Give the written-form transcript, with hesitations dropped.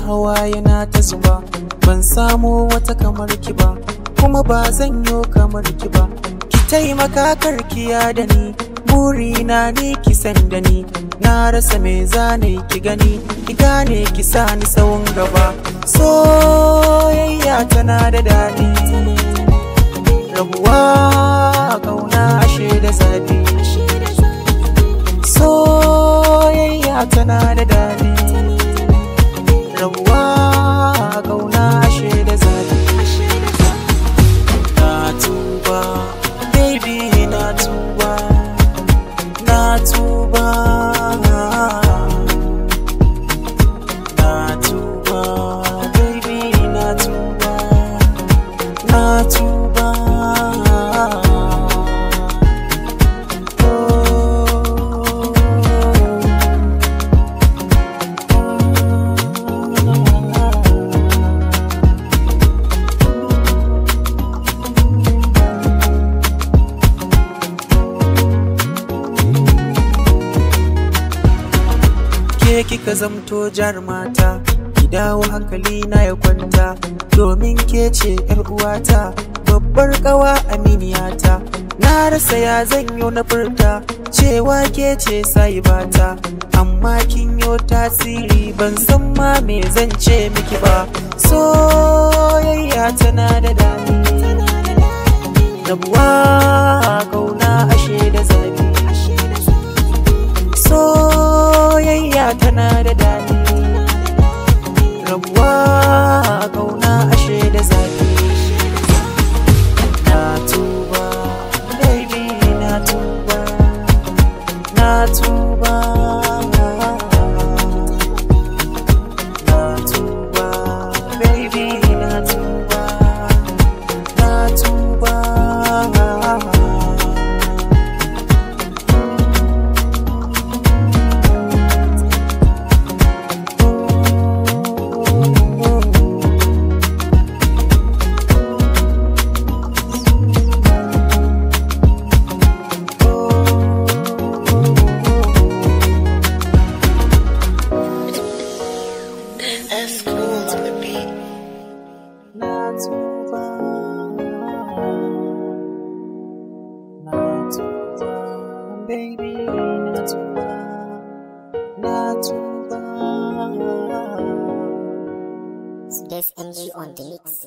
hawaye na ta zuba, ban samu wata kamar ki ba, kuma ba zan yo kamar ki ba. Ki taimaka karkiya da ni, burina ne ki san da ni, na rasa me zane ki gani, ki gane ki sani tsawon gaba. Soyayya tana da daɗi, rabuwa kauna ashe da zafi. Soyayya tana da daɗi, rabuwa kauna ashe da zafi. Na tuba baby, na tuba, na tuba, na tuba baby, na tuba, na tuba. Ke kika zamto jar mata, ki dawo hankali na ya kwanta, domin ke ce yar uwata, babbar kawa aminiyata. Na rasa ya zanyo na furta cewa ke ce sahibata, amma kin yo tasiri ban san ma me zan ce miki ba. Soyayya tana da daɗi, rabuwa kauna ashe da zafi. Soyayya tana da daɗi, rabuwa kauna ashe da zafi. Na tuba baby, na tuba, na tuba, na tuba baby, na tuba, na tuba. That's cool on the beat. Na tuba, na tuba, baby, na tuba, na tuba. Space MG on the mix.